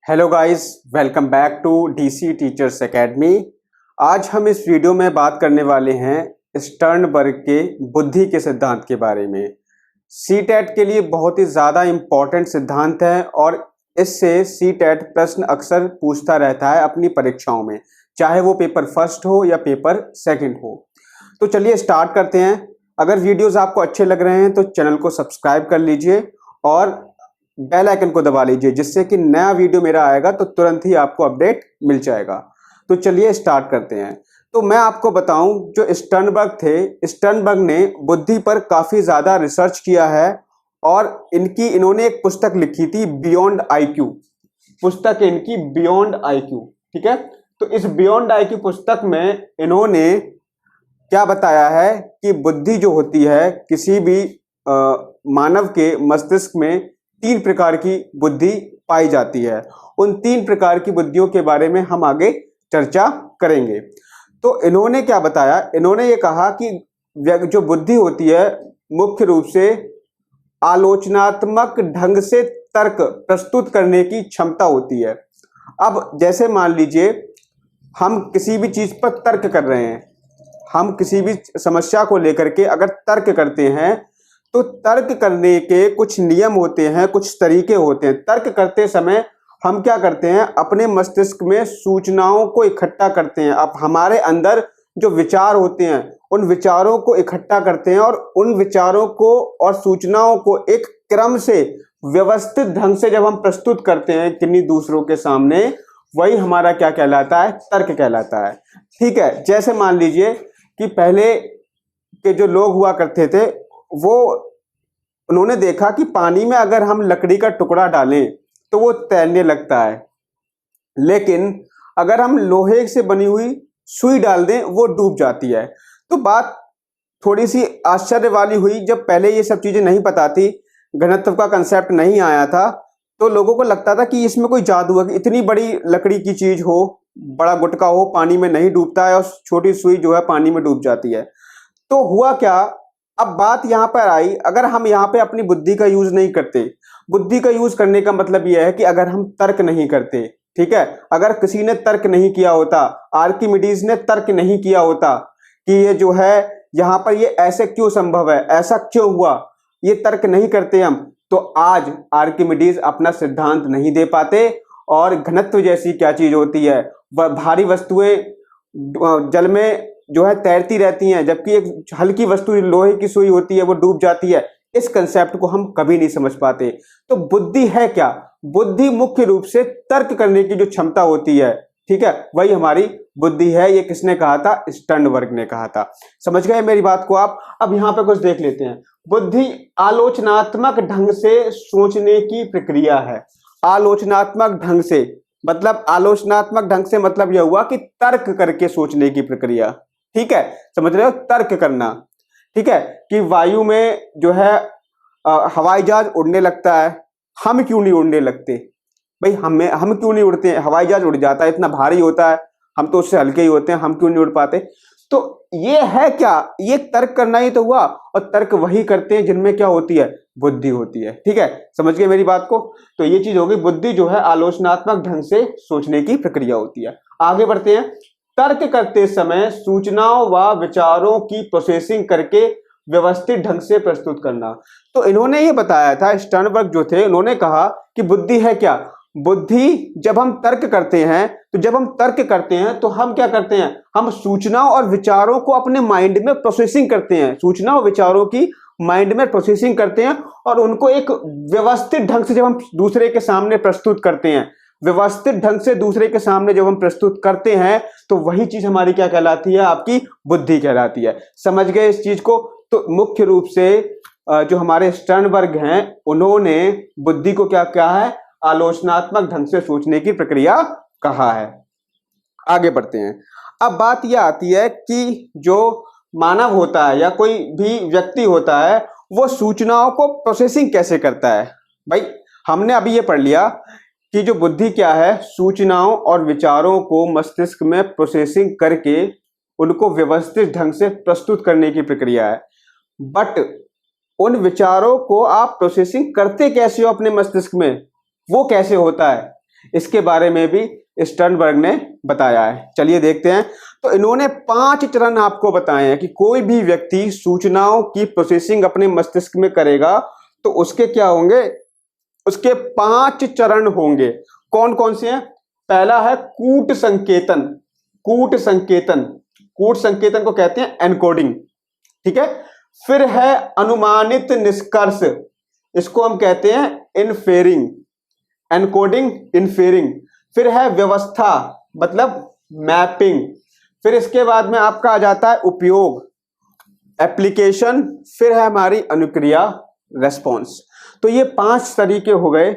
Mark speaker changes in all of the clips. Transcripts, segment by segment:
Speaker 1: Hello guys, welcome back to DC teachers academy. आज हम इस वीडियो में बात करने वाले हैं स्टर्नबर्ग के बुद्धि के सिद्धांत के बारे में। सीटेट के लिए बहुत ही ज़्यादा इम्पॉर्टेंट सिद्धांत है और इससे सीटेट प्रश्न अक्सर पूछता रहता है अपनी परीक्षाओं में, चाहे वो पेपर फर्स्ट हो या पेपर सेकंड हो। तो चलिए स्टार्ट करते हैं। अगर वीडियोस आपको अच्छे लग रहे हैं तो चैनल को सब्सक्राइब कर लीजिए और बेल आइकन को दबा लीजिए, जिससे कि नया वीडियो मेरा आएगा तो तुरंत ही आपको अपडेट मिल जाएगा। तो चलिए स्टार्ट करते हैं। तो मैं आपको बताऊं, जो स्टर्नबर्ग थे, स्टर्नबर्ग ने बुद्धि पर काफ़ी ज़्यादा रिसर्च किया है और इन्होंने एक पुस्तक लिखी थी बियॉन्ड आईक्यू। पुस्तक है इनकी बियॉन्ड आईक्यू, ठीक है। तो इस बियॉन्ड आईक्यू पुस्तक में इन्होंने क्या बताया है कि बुद्धि जो होती है किसी भी मानव के मस्तिष्क में 3 प्रकार की बुद्धि पाई जाती है। उन 3 प्रकार की बुद्धियों के बारे में हम आगे चर्चा करेंगे। तो इन्होंने क्या बताया, इन्होंने ये कहा कि जो बुद्धि होती है मुख्य रूप से आलोचनात्मक ढंग से तर्क प्रस्तुत करने की क्षमता होती है। अब जैसे मान लीजिए हम किसी भी चीज पर तर्क कर रहे हैं, हम किसी भी समस्या को लेकर के अगर तर्क करते हैं तो तर्क करने के कुछ नियम होते हैं, कुछ तरीके होते हैं। तर्क करते समय हम क्या करते हैं, अपने मस्तिष्क में सूचनाओं को इकट्ठा करते हैं। अब हमारे अंदर जो विचार होते हैं उन विचारों को इकट्ठा करते हैं और उन विचारों को और सूचनाओं को एक क्रम से व्यवस्थित ढंग से जब हम प्रस्तुत करते हैं किन्हीं दूसरों के सामने, वही हमारा क्या कहलाता है, तर्क कहलाता है। ठीक है। जैसे मान लीजिए कि पहले के जो लोग हुआ करते थे उन्होंने देखा कि पानी में अगर हम लकड़ी का टुकड़ा डालें तो वो तैरने लगता है, लेकिन अगर हम लोहे से बनी हुई सुई डाल दें वो डूब जाती है। तो बात थोड़ी सी आश्चर्य वाली हुई। जब पहले ये सब चीजें नहीं पता थी, घनत्व का कंसेप्ट नहीं आया था, तो लोगों को लगता था कि इसमें कोई जादू है, इतनी बड़ी लकड़ी की चीज हो, बड़ा गुटका हो, पानी में नहीं डूबता है और छोटी सुई जो है पानी में डूब जाती है। तो हुआ क्या, अब बात यहां पर आई, अगर हम यहां पे अपनी बुद्धि का यूज नहीं करते, बुद्धि का यूज करने का मतलब यह है कि अगर हम तर्क नहीं करते, ठीक है, अगर किसी ने तर्क नहीं किया होता, आर्किमिडीज ने तर्क नहीं किया होता कि ये जो है यहां पर ये ऐसे क्यों संभव है, ऐसा क्यों हुआ, ये तर्क नहीं करते हम, तो आज आर्किमिडीज अपना सिद्धांत नहीं दे पाते। और घनत्व जैसी क्या चीज होती है, भारी वस्तुएं जल में जो है तैरती रहती हैं, जबकि एक हल्की वस्तु लोहे की सुई होती है वो डूब जाती है। इस कंसेप्ट को हम कभी नहीं समझ पाते। तो बुद्धि है क्या, बुद्धि मुख्य रूप से तर्क करने की जो क्षमता होती है, ठीक है, वही हमारी बुद्धि है। ये किसने कहा था, स्टर्नबर्ग ने कहा था। समझ गए मेरी बात को आप। अब यहां पे कुछ देख लेते हैं। बुद्धि आलोचनात्मक ढंग से सोचने की प्रक्रिया है। आलोचनात्मक ढंग से मतलब, आलोचनात्मक ढंग से मतलब यह हुआ कि तर्क करके सोचने की प्रक्रिया, ठीक है, समझ रहे हो, तर्क करना, ठीक है, कि वायु में जो है हवाई जहाज उड़ने लगता है, हम क्यों नहीं उड़ने लगते भाई, हम क्यों नहीं उड़ते हैं, हवाई जहाज उड़ जाता है, इतना भारी होता है, हम तो उससे हल्के ही होते हैं, हम क्यों नहीं उड़ पाते। तो ये है क्या, ये तर्क करना ही तो हुआ, और तर्क वही करते हैं जिनमें क्या होती है, बुद्धि होती है। ठीक है, समझ गए मेरी बात को। तो ये चीज होगी, बुद्धि जो है आलोचनात्मक ढंग से सोचने की प्रक्रिया होती है। आगे बढ़ते हैं। तर्क करते समय सूचनाओं व विचारों की प्रोसेसिंग करके व्यवस्थित ढंग से प्रस्तुत करना। तो इन्होंने ये बताया था, स्टर्नबर्ग जो थे, उन्होंने कहा कि बुद्धि है क्या, बुद्धि जब हम तर्क करते हैं, तो जब हम तर्क करते हैं तो हम क्या करते हैं, हम सूचनाओं और विचारों को अपने माइंड में प्रोसेसिंग करते हैं, सूचनाओं विचारों की माइंड में प्रोसेसिंग करते हैं और उनको एक व्यवस्थित ढंग से जब हम दूसरे के सामने प्रस्तुत करते हैं, व्यवस्थित ढंग से दूसरे के सामने जब हम प्रस्तुत करते हैं, तो वही चीज हमारी क्या कहलाती है, आपकी बुद्धि कहलाती है। समझ गए इस चीज को। तो मुख्य रूप से जो हमारे स्टर्नबर्ग हैं, उन्होंने बुद्धि को क्या कहा है, आलोचनात्मक ढंग से सोचने की प्रक्रिया कहा है। आगे बढ़ते हैं। अब बात यह आती है कि जो मानव होता है या कोई भी व्यक्ति होता है, वो सूचनाओं को प्रोसेसिंग कैसे करता है। भाई हमने अभी ये पढ़ लिया कि जो बुद्धि क्या है, सूचनाओं और विचारों को मस्तिष्क में प्रोसेसिंग करके उनको व्यवस्थित ढंग से प्रस्तुत करने की प्रक्रिया है। बट उन विचारों को आप प्रोसेसिंग करते कैसे हो अपने मस्तिष्क में, वो कैसे होता है, इसके बारे में भी स्टर्नबर्ग ने बताया है। चलिए देखते हैं। तो इन्होंने 5 चरण आपको बताए हैं कि कोई भी व्यक्ति सूचनाओं की प्रोसेसिंग अपने मस्तिष्क में करेगा तो उसके क्या होंगे, उसके 5 चरण होंगे। कौन कौन से हैं? पहला है कूट संकेतन। कूट संकेतन, कूट संकेतन को कहते हैं एनकोडिंग, ठीक है। फिर है अनुमानित निष्कर्ष, इसको हम कहते हैं इनफेरिंग, एनकोडिंग इनफेरिंग। फिर है व्यवस्था मतलब मैपिंग। फिर इसके बाद में आपका आ जाता है उपयोग, एप्लीकेशन। फिर है हमारी अनुक्रिया, रेस्पॉन्स। तो ये 5 तरीके हो गए।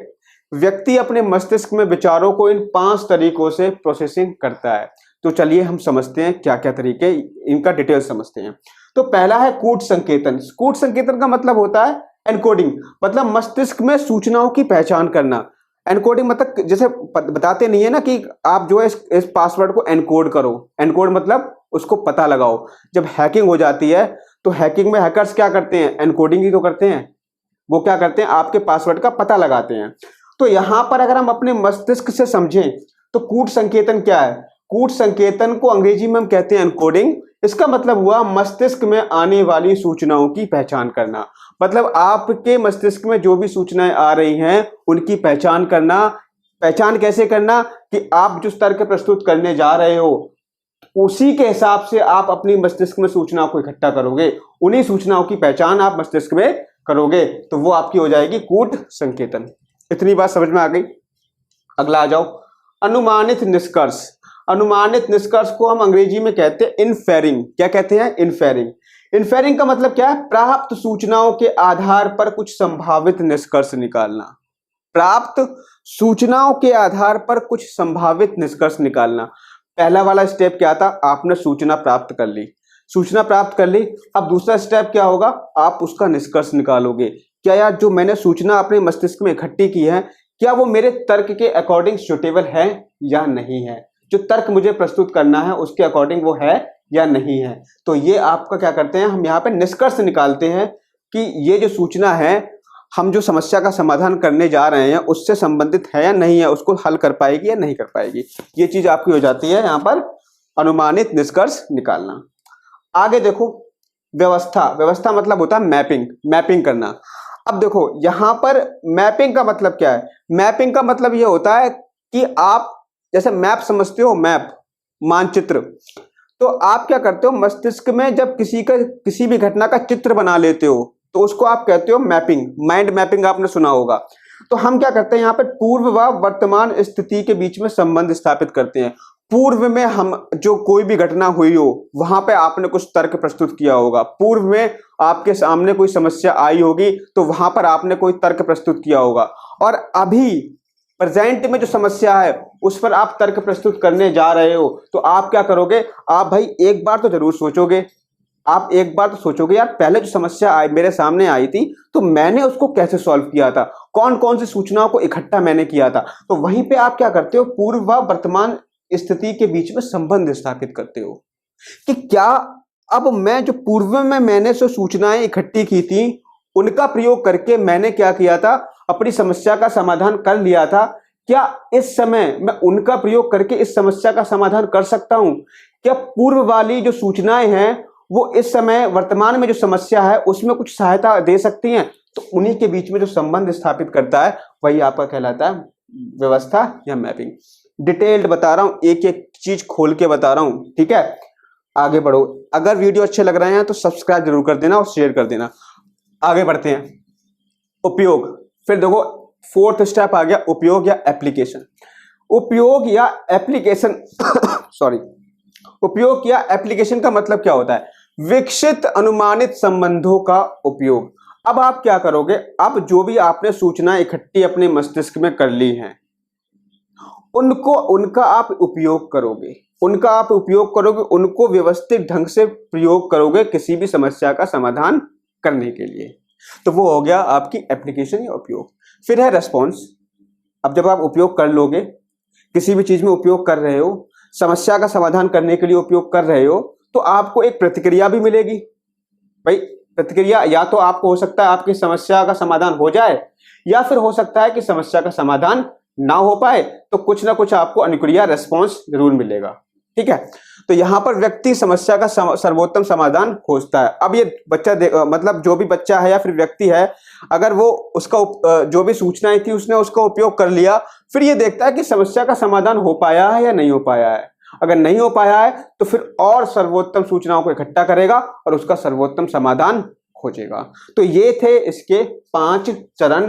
Speaker 1: व्यक्ति अपने मस्तिष्क में विचारों को इन 5 तरीकों से प्रोसेसिंग करता है। तो चलिए हम समझते हैं क्या क्या तरीके, इनका डिटेल समझते हैं। तो पहला है कूट संकेतन। कूट संकेतन का मतलब होता है एनकोडिंग, मतलब मस्तिष्क में सूचनाओं की पहचान करना। एनकोडिंग मतलब जैसे बताते नहीं है ना कि आप जो है इस पासवर्ड को एनकोड करो। एनकोड मतलब उसको पता लगाओ। जब हैकिंग हो जाती है तो हैकिंग में हैकर्स क्या करते हैं, एनकोडिंग ही तो करते हैं। वो क्या करते हैं, आपके पासवर्ड का पता लगाते हैं। तो यहां पर अगर हम अपने मस्तिष्क से समझें तो कूट संकेतन क्या है? कूट संकेतन को अंग्रेजी में हम कहते हैं एनकोडिंग। इसका मतलब हुआ मस्तिष्क में आने वाली सूचनाओं की पहचान करना। मतलब आपके मस्तिष्क में जो भी सूचनाएं आ रही हैं उनकी पहचान करना। पहचान कैसे करना कि आप जो तर्क प्रस्तुत करने जा रहे हो उसी के हिसाब से आप अपनी मस्तिष्क में सूचनाओं को इकट्ठा करोगे, उन्हीं सूचनाओं की पहचान आप मस्तिष्क में करोगे, तो वो आपकी हो जाएगी कूट संकेतन। इतनी बात समझ में आ गई। अगला आ जाओ, अनुमानित निष्कर्ष। अनुमानित निष्कर्ष को हम अंग्रेजी में कहते हैं इनफेरिंग। क्या कहते हैं? इनफेरिंग। इनफेरिंग का मतलब क्या है? प्राप्त सूचनाओं के आधार पर कुछ संभावित निष्कर्ष निकालना। प्राप्त सूचनाओं के आधार पर कुछ संभावित निष्कर्ष निकालना। पहला वाला स्टेप क्या था? आपने सूचना प्राप्त कर ली, सूचना प्राप्त कर ली। अब दूसरा स्टेप क्या होगा? आप उसका निष्कर्ष निकालोगे। क्या यार जो मैंने सूचना अपने मस्तिष्क में इकट्ठी की है क्या वो मेरे तर्क के अकॉर्डिंग सुटेबल है या नहीं है? जो तर्क मुझे प्रस्तुत करना है उसके अकॉर्डिंग वो है या नहीं है? तो ये आपका क्या करते हैं, हम यहाँ पे निष्कर्ष निकालते हैं कि ये जो सूचना है हम जो समस्या का समाधान करने जा रहे हैं उससे संबंधित है या नहीं है, उसको हल कर पाएगी या नहीं कर पाएगी। ये चीज आपकी हो जाती है यहाँ पर अनुमानित निष्कर्ष निकालना। आगे देखो, व्यवस्था। व्यवस्था मतलब होता है मैपिंग, मैपिंग करना। अब देखो यहां पर मैपिंग का मतलब क्या है? मैपिंग का मतलब यह होता है कि आप जैसे मैप समझते हो, मैप मानचित्र, तो आप क्या करते हो मस्तिष्क में जब किसी भी घटना का चित्र बना लेते हो तो उसको आप कहते हो मैपिंग। माइंड मैपिंग आपने सुना होगा। तो हम क्या करते हैं यहाँ पर पूर्व व वर्तमान स्थिति के बीच में संबंध स्थापित करते हैं। पूर्व में हम जो कोई भी घटना हुई हो वहां पे आपने कुछ तर्क प्रस्तुत किया होगा। पूर्व में आपके सामने कोई समस्या आई होगी तो वहां पर आपने कोई तर्क प्रस्तुत किया होगा। और अभी प्रेजेंट में जो समस्या है उस पर आप तर्क प्रस्तुत करने जा रहे हो तो आप क्या करोगे? आप भाई एक बार तो जरूर सोचोगे, आप एक बार तो सोचोगे यार पहले जो समस्या मेरे सामने आई थी तो मैंने उसको कैसे सॉल्व किया था, कौन कौन सी सूचनाओं को इकट्ठा मैंने किया था। तो वहीं पे आप क्या करते हो, पूर्व व वर्तमान स्थिति के बीच में संबंध स्थापित करते हो कि क्या अब मैं जो पूर्व में मैंने जो सूचनाएं इकट्ठी की थी उनका प्रयोग करके मैंने क्या किया था, अपनी समस्या का समाधान कर लिया था, क्या इस समय मैं उनका प्रयोग करके इस समस्या का समाधान कर सकता हूं? क्या पूर्व वाली जो सूचनाएं हैं वो इस समय वर्तमान में जो समस्या है उसमें कुछ सहायता दे सकती हैं? तो उन्हीं के बीच में जो संबंध स्थापित करता है वही आपका कहलाता है व्यवस्था या मैपिंग। डिटेल्ड बता रहा हूं, एक एक चीज खोल के बता रहा हूं, ठीक है। आगे बढ़ो। अगर वीडियो अच्छे लग रहे हैं तो सब्सक्राइब जरूर कर देना और शेयर कर देना। आगे बढ़ते हैं, उपयोग। फिर देखो 4th स्टेप आ गया उपयोग या एप्लीकेशन। उपयोग या एप्लीकेशन सॉरी, उपयोग या एप्लीकेशन का मतलब क्या होता है? विकसित अनुमानित संबंधों का उपयोग। अब आप क्या करोगे? अब जो भी आपने सूचना इकट्ठी अपने मस्तिष्क में कर ली हैं उनका आप उपयोग करोगे, उनको व्यवस्थित ढंग से प्रयोग करोगे किसी भी समस्या का समाधान करने के लिए। तो वो हो गया आपकी एप्लीकेशन या उपयोग। फिर है रेस्पॉन्स। अब जब आप उपयोग कर लोगे, किसी भी चीज में उपयोग कर रहे हो, समस्या का समाधान करने के लिए उपयोग कर रहे हो, तो आपको एक प्रतिक्रिया भी मिलेगी। भाई प्रतिक्रिया या तो आपको हो सकता है आपकी समस्या का समाधान हो जाए या फिर हो सकता है कि समस्या का समाधान ना हो पाए तो कुछ ना कुछ आपको अनुक्रिया रेस्पॉन्स जरूर मिलेगा। ठीक है, तो यहाँ पर व्यक्ति समस्या का सर्वोत्तम समाधान खोजता है। अब ये बच्चा मतलब जो भी बच्चा है या फिर व्यक्ति है, अगर वो उसका जो भी सूचनाएं थी उसने उसका उपयोग कर लिया, फिर ये देखता है कि समस्या का समाधान हो पाया है या नहीं हो पाया है। अगर नहीं हो पाया है तो फिर और सर्वोत्तम सूचनाओं को इकट्ठा करेगा और उसका सर्वोत्तम समाधान खोजेगा। तो ये थे इसके 5 चरण।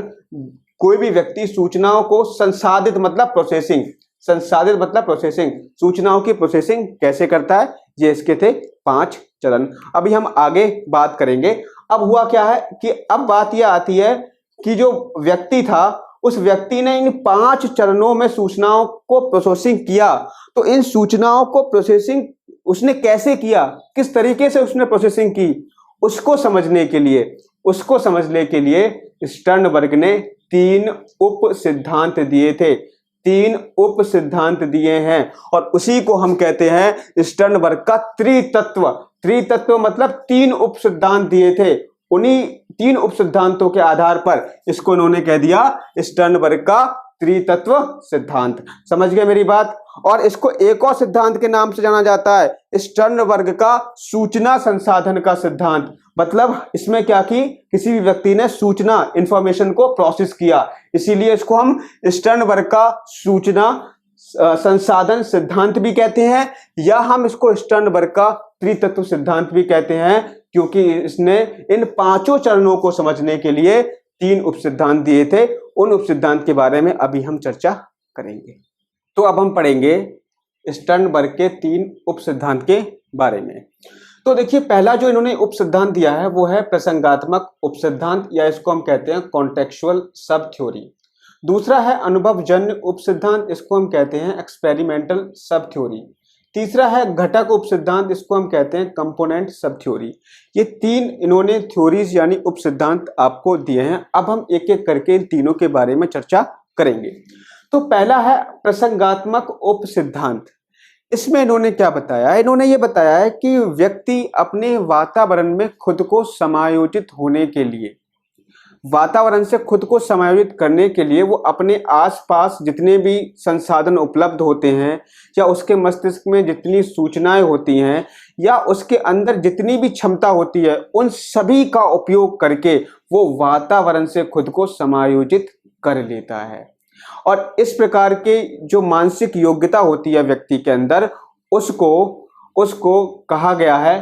Speaker 1: कोई भी व्यक्ति सूचनाओं को संसाधित मतलब प्रोसेसिंग, संसाधित मतलब प्रोसेसिंग, सूचनाओं की प्रोसेसिंग कैसे करता है, ये इसके थे 5 चरण। अभी हम आगे बात करेंगे। अब हुआ क्या है कि अब बात यह आती है कि जो व्यक्ति था उस व्यक्ति ने इन 5 चरणों में सूचनाओं को प्रोसेसिंग किया, तो इन सूचनाओं को प्रोसेसिंग उसने कैसे किया, किस तरीके से उसने प्रोसेसिंग की, उसको समझने के लिए स्टर्नबर्ग ने 3 उप सिद्धांत दिए थे। 3 उप सिद्धांत दिए हैं और उसी को हम कहते हैं स्टर्नबर्ग का त्रितत्व। त्रितत्व मतलब 3 उप सिद्धांत दिए थे, उन्हीं 3 उप सिद्धांतों के आधार पर इसको उन्होंने कह दिया स्टर्नबर्ग का त्रितत्व सिद्धांत। समझ गए मेरी बात? और इसको एक और सिद्धांत के नाम से जाना जाता है, स्टर्नबर्ग का सूचना संसाधन का सिद्धांत। मतलब इसमें क्या कि किसी भी व्यक्ति ने सूचना इंफॉर्मेशन को प्रोसेस किया, इसीलिए इसको हम स्टर्नबर्ग का सूचना संसाधन सिद्धांत भी कहते हैं, या हम इसको स्टर्नबर्ग का त्रितत्व सिद्धांत भी कहते हैं, क्योंकि इसने इन 5 चरणों को समझने के लिए 3 उप सिद्धांत दिए थे। उन उप सिद्धांत के बारे में अभी हम चर्चा करेंगे। तो अब हम पढ़ेंगे स्टर्नबर्ग के 3 उप सिद्धांत के बारे में। तो देखिए, पहला जो इन्होंने उप सिद्धांत दिया है वो है प्रसंगात्मक उप सिद्धांत, या इसको हम कहते हैं कॉन्टेक्चुअल सब थ्योरी। दूसरा है अनुभवजन्य उप सिद्धांत, इसको हम कहते हैं एक्सपेरिमेंटल सब थ्योरी। तीसरा है घटक उप सिद्धांत, इसको हम कहते हैं कंपोनेंट सब थ्योरी। ये 3 इन्होंने थ्योरीज यानी उप सिद्धांत आपको दिए हैं। अब हम एक एक करके इन तीनों के बारे में चर्चा करेंगे। तो पहला है प्रसंगात्मक उप सिद्धांत। इसमें इन्होंने क्या बताया? इन्होंने ये बताया है कि व्यक्ति अपने वातावरण में खुद को समायोजित होने के लिए, वातावरण से खुद को समायोजित करने के लिए वो अपने आसपास जितने भी संसाधन उपलब्ध होते हैं, या उसके मस्तिष्क में जितनी सूचनाएं होती हैं, या उसके अंदर जितनी भी क्षमता होती है, उन सभी का उपयोग करके वो वातावरण से खुद को समायोजित कर लेता है। और इस प्रकार के जो मानसिक योग्यता होती है व्यक्ति के अंदर, उसको कहा गया है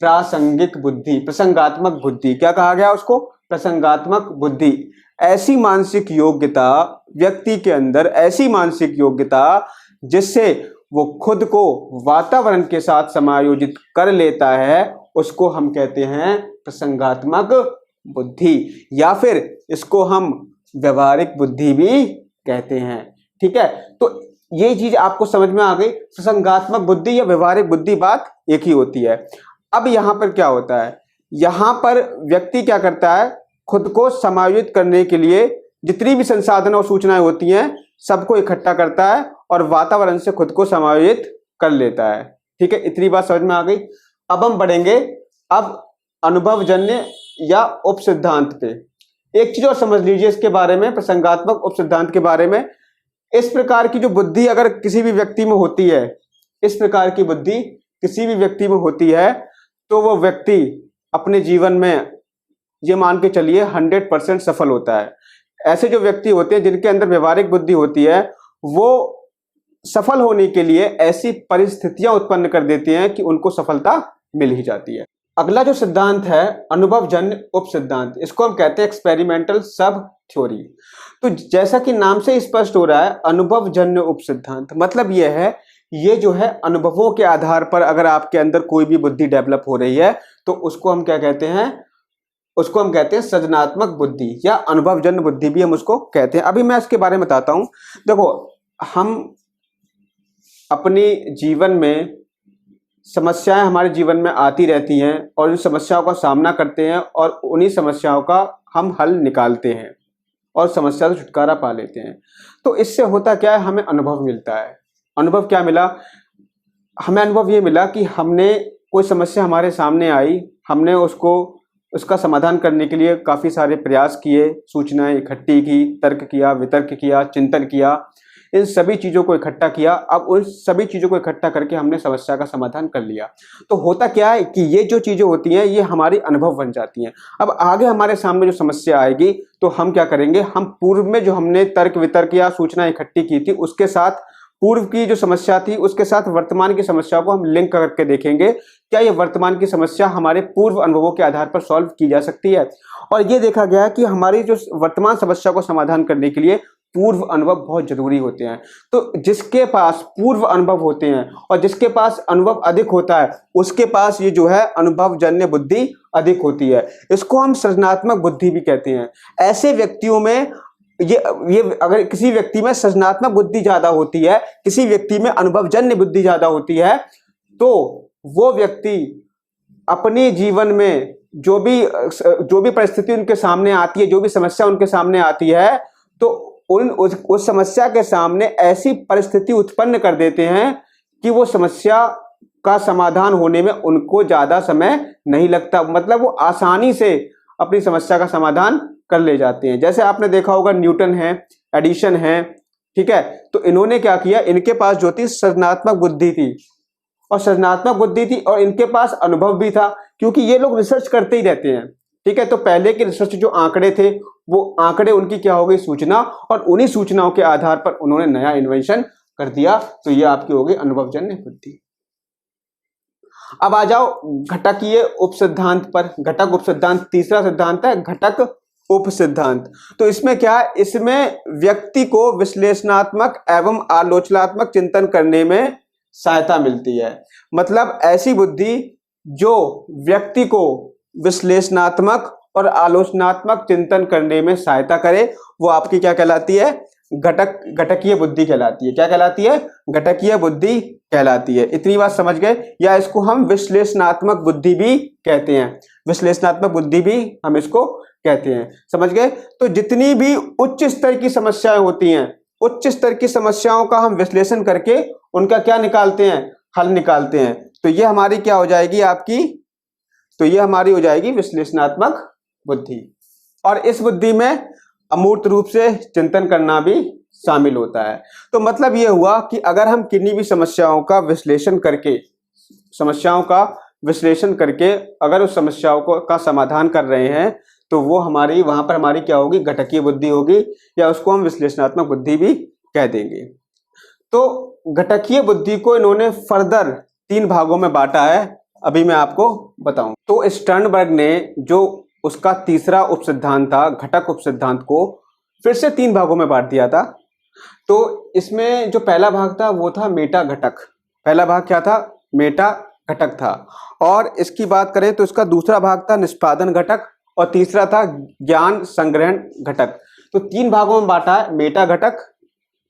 Speaker 1: प्रासंगिक बुद्धि, प्रसंगात्मक बुद्धि। क्या कहा गया उसको? प्रसंगात्मक बुद्धि। ऐसी मानसिक योग्यता व्यक्ति के अंदर, ऐसी मानसिक योग्यता जिससे वो खुद को वातावरण के साथ समायोजित कर लेता है, उसको हम कहते हैं प्रसंगात्मक बुद्धि, या फिर इसको हम व्यवहारिक बुद्धि भी कहते हैं। ठीक है, तो ये चीज आपको समझ में आ गई। प्रसंगात्मक बुद्धि या व्यवहारिक बुद्धि बात एक ही होती है। अब यहां पर क्या होता है, यहां पर व्यक्ति क्या करता है, खुद को समायोजित करने के लिए जितनी भी संसाधन और सूचनाएं होती हैं सबको इकट्ठा करता है और वातावरण से खुद को समायोजित कर लेता है। ठीक है, इतनी बात समझ में आ गई। अब हम बढ़ेंगे अब अनुभवजन्य या उप सिद्धांत पे। एक चीज और समझ लीजिए इसके बारे में, प्रसंगात्मक उप सिद्धांत के बारे में। इस प्रकार की जो बुद्धि अगर किसी भी व्यक्ति में होती है, इस प्रकार की बुद्धि किसी भी व्यक्ति में होती है, तो वो व्यक्ति अपने जीवन में ये मान के चलिए 100% सफल होता है। ऐसे जो व्यक्ति होते हैं जिनके अंदर व्यवहारिक बुद्धि होती है, वो सफल होने के लिए ऐसी परिस्थितियां उत्पन्न कर देती हैं कि उनको सफलता मिल ही जाती है। अगला जो सिद्धांत है अनुभवजन्य उप सिद्धांत, इसको हम कहते हैं एक्सपेरिमेंटल सब थ्योरी। तो जैसा कि नाम से स्पष्ट हो रहा है, अनुभवजन्य उप सिद्धांत मतलब यह है, ये जो है अनुभवों के आधार पर अगर आपके अंदर कोई भी बुद्धि डेवलप हो रही है तो उसको हम क्या कहते हैं, उसको हम कहते हैं सृजनात्मक बुद्धि या अनुभवजन्य बुद्धि भी हम उसको कहते हैं। अभी मैं इसके बारे में बताता हूं। देखो, हम अपने जीवन में समस्याएं हमारे जीवन में आती रहती हैं और उन समस्याओं का सामना करते हैं और उन्हीं समस्याओं का हम हल निकालते हैं और समस्या से छुटकारा पा लेते हैं। तो इससे होता क्या है, हमें अनुभव मिलता है। अनुभव क्या मिला हमें? अनुभव ये मिला कि हमने कोई समस्या हमारे सामने आई, हमने उसको उसका समाधान करने के लिए काफ़ी सारे प्रयास किए, सूचनाएं इकट्ठी की, तर्क किया, वितर्क किया, चिंतन किया, इन सभी चीज़ों को इकट्ठा किया। अब उन सभी चीज़ों को इकट्ठा करके हमने समस्या का समाधान कर लिया। तो होता क्या है कि ये जो चीज़ें होती हैं ये हमारी अनुभव बन जाती हैं। अब आगे हमारे सामने जो समस्या आएगी तो हम क्या करेंगे, हम पूर्व में जो हमने तर्क वितर्क या सूचना इकट्ठी की थी उसके साथ पूर्व की जो समस्या थी उसके साथ वर्तमान की समस्या को हम लिंक करके देखेंगे, क्या ये वर्तमान की समस्या हमारे पूर्व अनुभवों के आधार पर सॉल्व की जा सकती है। और ये देखा गया है कि हमारी जो वर्तमान समस्या को समाधान करने के लिए पूर्व अनुभव बहुत जरूरी होते हैं। तो जिसके पास पूर्व अनुभव होते हैं और जिसके पास अनुभव अधिक होता है उसके पास ये जो है अनुभवजन्य बुद्धि अधिक होती है। इसको हम सृजनात्मक बुद्धि भी कहते हैं। ऐसे व्यक्तियों में ये अगर किसी व्यक्ति में सृजनात्मक बुद्धि ज्यादा होती है, किसी व्यक्ति में अनुभवजन्य बुद्धि ज्यादा होती है, तो वो व्यक्ति अपने जीवन में जो भी परिस्थिति उनके सामने आती है, जो भी समस्या उनके सामने आती है, तो उस समस्या के सामने ऐसी परिस्थिति उत्पन्न कर देते हैं कि वो समस्या का समाधान होने में उनको ज्यादा समय नहीं लगता। मतलब वो आसानी से अपनी समस्या का समाधान कर ले जाते हैं। जैसे आपने देखा होगा न्यूटन है, एडिशन है, ठीक है। तो इन्होंने क्या किया, इनके पास जो थी सृजनात्मक बुद्धि थी और इनके पास अनुभव भी था, क्योंकि ये लोग रिसर्च करते ही रहते हैं, ठीक है। तो पहले के रिसर्च जो आंकड़े थे वो आंकड़े उनकी क्या हो गई, सूचना, और उन्हीं सूचनाओं के आधार पर उन्होंने नया इन्वेंशन कर दिया। तो ये आपकी हो गई अनुभवजन्य बुद्धि। अब आ जाओ घटकीय उपसिद्धांत पर। घटक उपसिद्धांत तीसरा सिद्धांत है, घटक उपसिद्धांत। तो इसमें क्या है, इसमें व्यक्ति को विश्लेषणात्मक एवं आलोचनात्मक चिंतन करने में सहायता मिलती है। मतलब ऐसी बुद्धि जो व्यक्ति को विश्लेषणात्मक और आलोचनात्मक चिंतन करने में सहायता करे, वो आपकी क्या कहलाती है, घटकीय बुद्धि कहलाती है। क्या कहलाती है, घटकीय बुद्धि कहलाती है। इतनी बात समझ गए। या इसको हम विश्लेषणात्मक बुद्धि भी कहते हैं, विश्लेषणात्मक बुद्धि भी हम इसको कहते हैं, समझ गए। तो जितनी भी उच्च स्तर की समस्याएं होती हैं, उच्च स्तर की समस्याओं का हम विश्लेषण करके उनका क्या निकालते हैं, हल निकालते हैं। तो ये हमारी क्या हो जाएगी आपकी, तो ये हमारी हो जाएगी विश्लेषणात्मक बुद्धि। और इस बुद्धि में अमूर्त रूप से चिंतन करना भी शामिल होता है। तो मतलब ये हुआ कि अगर हम किन्हीं भी समस्याओं का विश्लेषण करके अगर उस समस्याओं का समाधान कर रहे हैं, तो वो हमारी वहां पर हमारी क्या होगी, घटकीय बुद्धि होगी, या उसको हम विश्लेषणात्मक बुद्धि भी कह देंगे। तो घटकीय बुद्धि को इन्होंने फर्दर 3 भागों में बांटा है, अभी मैं आपको बताऊं। तो स्टर्नबर्ग ने जो उसका तीसरा उपसिद्धांत था, घटक उपसिद्धांत को फिर से 3 भागों में बांट दिया था। तो इसमें जो पहला भाग था वो था मेटा घटक। पहला भाग क्या था, मेटा घटक था। और इसकी बात करें तो इसका दूसरा भाग था निष्पादन घटक, और तीसरा था ज्ञान संग्रहण घटक। तो 3 भागों में बांटा है, मेटा घटक,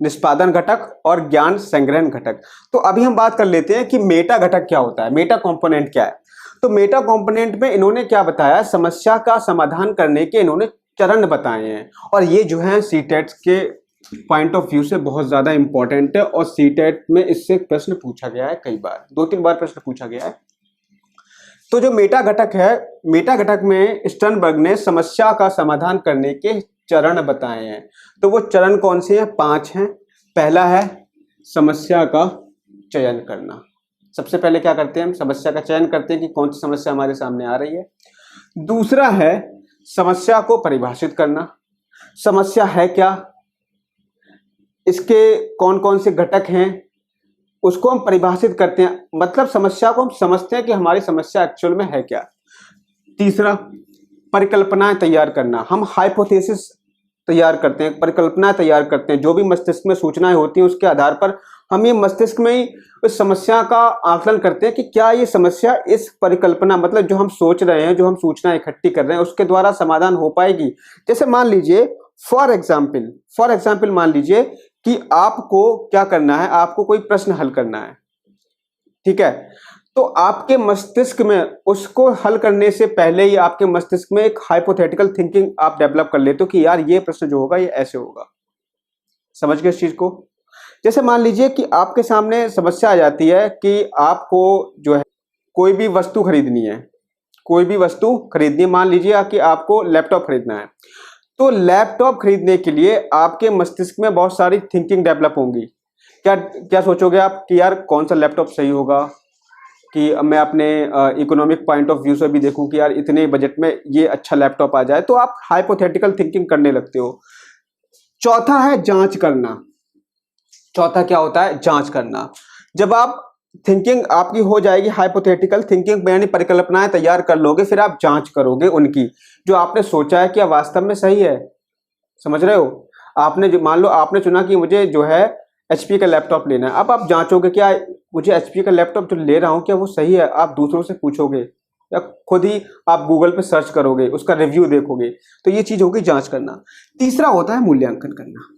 Speaker 1: निष्पादन घटक और ज्ञान संग्रहण घटक। तो अभी हम बात कर लेते हैं कि मेटा घटक क्या होता है, मेटा कंपोनेंट क्या है। तो मेटा कंपोनेंट में इन्होंने क्या बताया, समस्या का समाधान करने के इन्होंने चरण बताए हैं। और ये जो है सीटेट के पॉइंट ऑफ व्यू से बहुत ज्यादा इंपॉर्टेंट है, और सीटेट में इससे प्रश्न पूछा गया है, कई बार 2-3 बार प्रश्न पूछा गया है। तो जो मेटा घटक है, मेटा घटक में स्टर्नबर्ग ने समस्या का समाधान करने के चरण बताए हैं। तो वो चरण कौन से हैं, 5 हैं। पहला है समस्या का चयन करना। सबसे पहले क्या करते हैं, हम समस्या का चयन करते हैं कि कौन सी समस्या हमारे सामने आ रही है। दूसरा है समस्या को परिभाषित करना, समस्या है क्या, इसके कौन कौन से घटक हैं, उसको हम परिभाषित करते हैं। मतलब समस्या को हम समझते हैं कि हमारी समस्या एक्चुअल में है क्या। तीसरा परिकल्पनाएं तैयार करना, हम हाइपोथेसिस तैयार करते हैं, परिकल्पना तैयार करते हैं। जो भी मस्तिष्क में सूचनाएं होती हैं उसके आधार पर हम ये मस्तिष्क में ही उस समस्या का आकलन करते हैं कि क्या ये समस्या इस परिकल्पना, मतलब जो हम सोच रहे हैं, जो हम सूचना इकट्ठी कर रहे हैं, उसके द्वारा समाधान हो पाएगी। जैसे मान लीजिए फॉर एग्जाम्पल मान लीजिए कि आपको क्या करना है, आपको कोई प्रश्न हल करना है, ठीक है। तो आपके मस्तिष्क में उसको हल करने से पहले ही आपके मस्तिष्क में एक हाइपोथेटिकल थिंकिंग आप डेवलप कर लेते हो कि यार ये प्रश्न जो होगा ये ऐसे होगा। समझ गए इस चीज को। जैसे मान लीजिए कि आपके सामने समस्या आ जाती है कि आपको जो है कोई भी वस्तु खरीदनी है, कोई भी वस्तु खरीदनी है, मान लीजिए कि आपको लैपटॉप खरीदना है, तो लैपटॉप खरीदने के लिए आपके मस्तिष्क में बहुत सारी थिंकिंग डेवलप होंगी। क्या क्या सोचोगे आप कि यार कौन सा लैपटॉप सही होगा, कि मैं अपने इकोनॉमिक पॉइंट ऑफ व्यू से भी देखूं कि यार इतने बजट में ये अच्छा लैपटॉप आ जाए, तो आप हाइपोथेटिकल थिंकिंग करने लगते हो। चौथा है जांच करना। चौथा क्या होता है? जांच करना। जब आप थिंकिंग आपकी हो जाएगी हाइपोथेटिकल थिंकिंग, यानी परिकल्पनाएं तैयार कर लोगे, फिर आप जांच करोगे उनकी, जो आपने सोचा है क्या वास्तव में सही है। समझ रहे हो? आपने जो मान लो आपने चुना कि मुझे जो है एचपी का लैपटॉप लेना है, अब आप जांचोगे क्या मुझे एचपी का लैपटॉप जो ले रहा हूं क्या वो सही है। आप दूसरों से पूछोगे या खुद ही आप गूगल पे सर्च करोगे, उसका रिव्यू देखोगे। तो ये चीज होगी जांच करना। तीसरा होता है मूल्यांकन करना।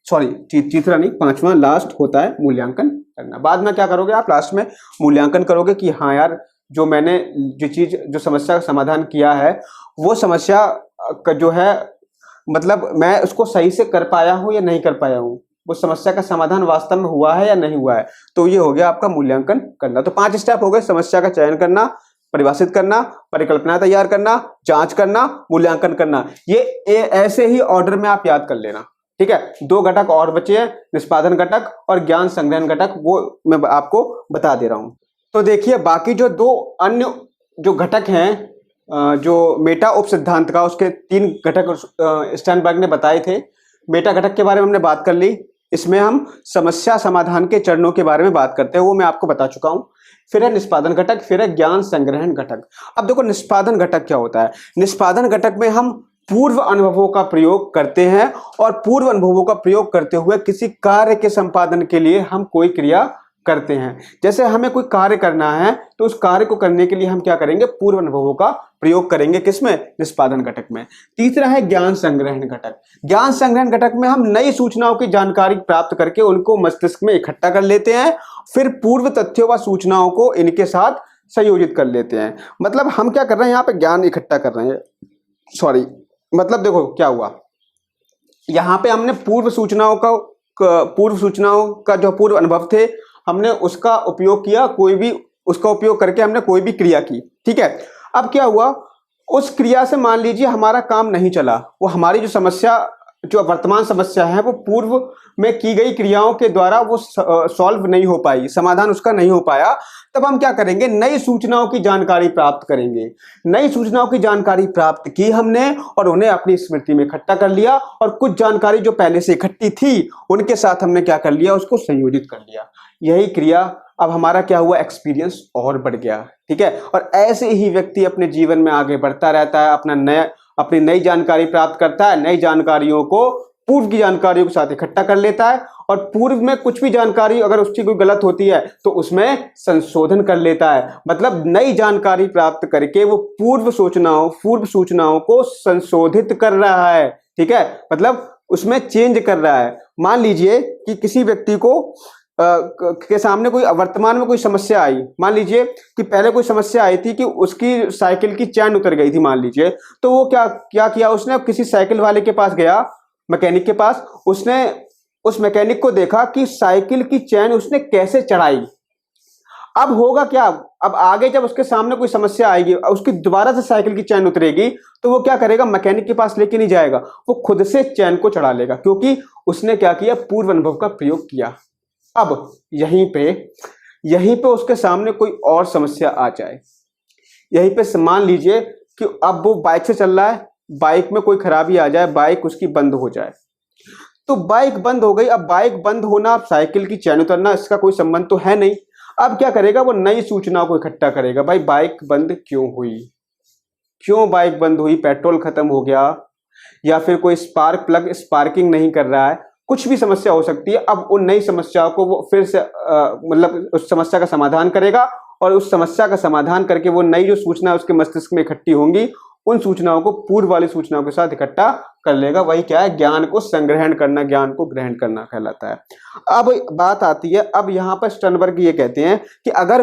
Speaker 1: सॉरी, तीसरा नहीं, पांचवा लास्ट होता है मूल्यांकन करना। बाद में क्या करोगे आप? लास्ट में मूल्यांकन करोगे कि हाँ यार, जो मैंने जो समस्या का समाधान किया है, वो समस्या का जो है मतलब मैं उसको सही से कर पाया हूं या नहीं कर पाया हूं, वो समस्या का समाधान वास्तव में हुआ है या नहीं हुआ है। तो ये हो गया आपका मूल्यांकन करना। तो 5 स्टेप हो गए: समस्या का चयन करना, परिभाषित करना, परिकल्पना तैयार करना, जांच करना, मूल्यांकन करना। ये ऐसे ही ऑर्डर में आप याद कर लेना, ठीक है। 2 घटक और बचे हैं, निष्पादन घटक और ज्ञान संग्रहण घटक, वो मैं आपको बता दे रहा हूं। तो देखिए, बाकी जो 2 अन्य जो घटक हैं, जो मेटा उप सिद्धांत का, उसके 3 घटक स्टर्नबर्ग ने बताए थे। मेटा घटक के बारे में हमने बात कर ली। इसमें हम समस्या समाधान के चरणों के बारे में बात करते हैं, वो मैं आपको बता चुका हूं। फिर है निष्पादन घटक, फिर है ज्ञान संग्रहण घटक। अब देखो निष्पादन घटक क्या होता है। निष्पादन घटक में हम पूर्व अनुभवों का प्रयोग करते हैं, और पूर्व अनुभवों का प्रयोग करते हुए किसी कार्य के संपादन के लिए हम कोई क्रिया करते हैं। जैसे हमें कोई कार्य करना है, तो उस कार्य को करने के लिए हम क्या करेंगे? पूर्व अनुभवों का प्रयोग करेंगे। किसमें? निष्पादन घटक में। तीसरा है ज्ञान संग्रहण घटक। ज्ञान संग्रहण घटक में हम नई सूचनाओं की जानकारी प्राप्त करके उनको मस्तिष्क में इकट्ठा कर लेते हैं, फिर पूर्व तथ्यों व सूचनाओं को इनके साथ संयोजित कर लेते हैं। मतलब हम क्या कर रहे हैं? यहाँ पे ज्ञान इकट्ठा कर रहे हैं। सॉरी, मतलब देखो क्या हुआ, यहाँ पे हमने पूर्व सूचनाओं का जो पूर्व अनुभव थे, हमने उसका उपयोग किया, उसका उपयोग करके हमने कोई भी क्रिया की, ठीक है। अब क्या हुआ? उस क्रिया से मान लीजिए हमारा काम नहीं चला, वो हमारी जो वर्तमान समस्या है, वो पूर्व में की गई क्रियाओं के द्वारा वो सॉल्व नहीं हो पाई, समाधान उसका नहीं हो पाया। तब हम क्या करेंगे? नई सूचनाओं की जानकारी प्राप्त करेंगे। नई सूचनाओं की जानकारी प्राप्त की हमने, और उन्हें अपनी स्मृति में इकट्ठा कर लिया, और कुछ जानकारी जो पहले से इकट्ठी थी उनके साथ हमने क्या कर लिया? उसको संयोजित कर लिया। यही क्रिया, अब हमारा क्या हुआ? एक्सपीरियंस और बढ़ गया, ठीक है। और ऐसे ही व्यक्ति अपने जीवन में आगे बढ़ता रहता है, अपनी नई जानकारी प्राप्त करता है, नई जानकारियों को पूर्व की जानकारियों के साथ इकट्ठा कर लेता है, और पूर्व में कुछ भी जानकारी अगर उसकी कोई गलत होती है तो उसमें संशोधन कर लेता है। मतलब नई जानकारी प्राप्त करके वो पूर्व सूचनाओं को संशोधित कर रहा है, ठीक है। मतलब उसमें चेंज कर रहा है। मान लीजिए कि किसी व्यक्ति को के सामने कोई वर्तमान में कोई समस्या आई। मान लीजिए कि पहले कोई समस्या आई थी कि उसकी साइकिल की चैन उतर गई थी, मान लीजिए। तो वो क्या किया उसने? किसी साइकिल वाले के पास गया, मैकेनिक के पास। उसने उस मैकेनिक को देखा कि साइकिल की चैन उसने कैसे चढ़ाई। अब होगा क्या? अब आगे जब उसके सामने कोई समस्या आएगी, उसकी दोबारा से साइकिल की चैन उतरेगी, तो वो क्या करेगा? मैकेनिक के पास लेके नहीं जाएगा, वो खुद से चैन को चढ़ा लेगा, क्योंकि उसने क्या किया? पूर्व अनुभव का प्रयोग किया। अब यहीं पे उसके सामने कोई और समस्या आ जाए। यहीं पे मान लीजिए कि अब वो बाइक से चल रहा है, बाइक में कोई खराबी आ जाए, बाइक उसकी बंद हो जाए। तो बाइक बंद हो गई। अब बाइक बंद होना, साइकिल की चैन उतरना, इसका कोई संबंध तो है नहीं। अब क्या करेगा? वो नई सूचनाओं को इकट्ठा करेगा। भाई बाइक बंद क्यों हुई? क्यों बाइक बंद हुई? पेट्रोल खत्म हो गया, या फिर कोई स्पार्क प्लग स्पार्किंग नहीं कर रहा है, कुछ भी समस्या हो सकती है। अब उन नई समस्याओं को वो फिर से मतलब उस समस्या का समाधान करेगा, और उस समस्या का समाधान करके वो नई जो सूचना उसके मस्तिष्क में इकट्ठी होंगी, उन सूचनाओं को पूर्व वाली सूचनाओं के साथ इकट्ठा कर लेगा। वही क्या है? ज्ञान को संग्रहण करना, ज्ञान को ग्रहण करना कहलाता है। अब बात आती है, अब यहाँ पर स्टर्नबर्ग ये कहते हैं कि अगर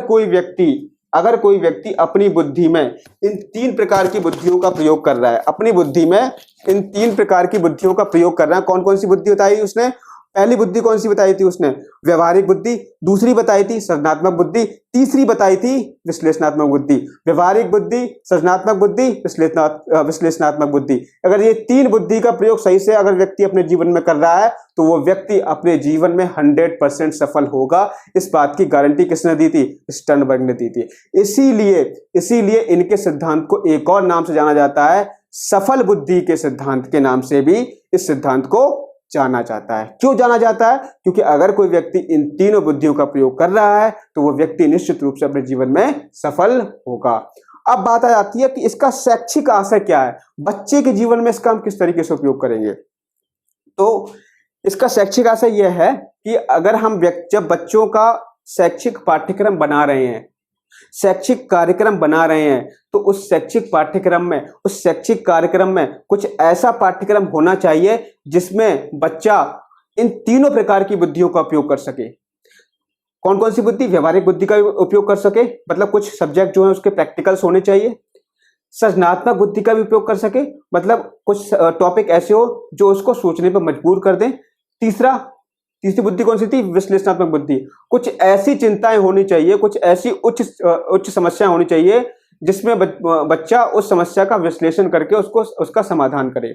Speaker 1: कोई व्यक्ति अपनी बुद्धि में इन 3 प्रकार की बुद्धियों का प्रयोग कर रहा है, अपनी बुद्धि में इन 3 प्रकार की बुद्धियों का प्रयोग कर रहा है। कौन कौन सी बुद्धि बताई उसने? पहली बुद्धि कौन सी बताई थी उसने? व्यवहारिक बुद्धि। दूसरी बताई थी सृजनात्मक बुद्धि। तीसरी बताई थी विश्लेषणात्मक बुद्धि। व्यवहारिक बुद्धि, सृजनात्मक बुद्धि, विश्लेषणात्मक बुद्धि। अगर ये 3 बुद्धि का प्रयोग सही से अगर व्यक्ति अपने जीवन में कर रहा है तो वो व्यक्ति अपने जीवन में 100% सफल होगा। इस बात की गारंटी किसने दी थी? स्टर्नबर्ग ने दी थी। इसीलिए इनके सिद्धांत को एक और नाम से जाना जाता है, सफल बुद्धि के सिद्धांत के नाम से भी इस सिद्धांत को जाना जाता है। क्यों जाना जाता है? क्योंकि अगर कोई व्यक्ति इन तीनों बुद्धियों का प्रयोग कर रहा है तो वो व्यक्ति निश्चित रूप से अपने जीवन में सफल होगा। अब बात आ जाती है कि इसका शैक्षिक आशय क्या है, बच्चे के जीवन में इसका हम किस तरीके से उपयोग करेंगे। तो इसका शैक्षिक आशय यह है कि अगर हम जब बच्चों का शैक्षिक पाठ्यक्रम बना रहे हैं, शैक्षिक कार्यक्रम बना रहे हैं, तो उस शैक्षिक कार्यक्रम में कुछ ऐसा पाठ्यक्रम होना चाहिए जिसमें बच्चा इन तीनों प्रकार की बुद्धियों का उपयोग कर सके। कौन कौन सी बुद्धि? व्यवहारिक बुद्धि का उपयोग कर सके, मतलब कुछ सब्जेक्ट जो है उसके प्रैक्टिकल्स होने चाहिए। सृजनात्मक बुद्धि का भी उपयोग कर सके, मतलब कुछ टॉपिक ऐसे हो जो उसको सोचने पर मजबूर कर दें। तीसरी बुद्धि कौन सी थी? विश्लेषणात्मक बुद्धि। कुछ ऐसी चिंताएं होनी चाहिए, कुछ ऐसी उच्च समस्याएं होनी चाहिए जिसमें बच्चा उस समस्या का विश्लेषण करके उसका समाधान करे।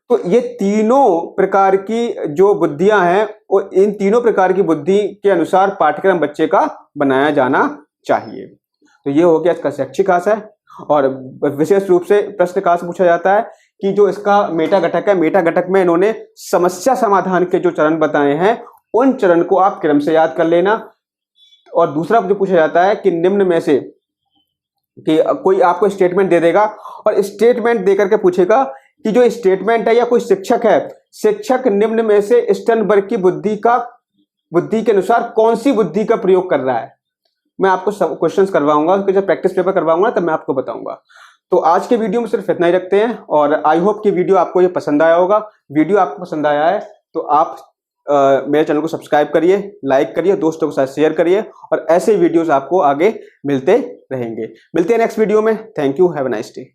Speaker 1: तो ये तीनों प्रकार की जो बुद्धियां हैं वो इन तीनों प्रकार की बुद्धि के अनुसार पाठ्यक्रम बच्चे का बनाया जाना चाहिए। तो ये हो गया इसका शैक्षिक आशय। और विशेष रूप से प्रश्न कहाँ से पूछा जाता है कि जो इसका मेटा घटक है, मेटा घटक में इन्होंने समस्या समाधान के जो चरण बताए हैं उन चरण को आप क्रम से याद कर लेना। और दूसरा जो पूछा जाता है कि निम्न में से कि कोई आपको स्टेटमेंट दे देगा और स्टेटमेंट देकर के पूछेगा कि जो स्टेटमेंट है या कोई शिक्षक है, शिक्षक निम्न में से स्टर्नबर्ग की बुद्धि के अनुसार कौन सी बुद्धि का प्रयोग कर रहा है। मैं आपको सब क्वेश्चंस करवाऊंगा, उसके जब प्रैक्टिस पेपर करवाऊंगा तब मैं आपको बताऊंगा। तो आज के वीडियो में सिर्फ इतना ही रखते हैं और आई होप कि वीडियो आपको ये पसंद आया होगा। वीडियो आपको पसंद आया है तो आप मेरे चैनल को सब्सक्राइब करिए, लाइक करिए, दोस्तों के साथ शेयर करिए और ऐसे वीडियोस आपको आगे मिलते रहेंगे। मिलते हैं नेक्स्ट वीडियो में। Thank you, have a nice day.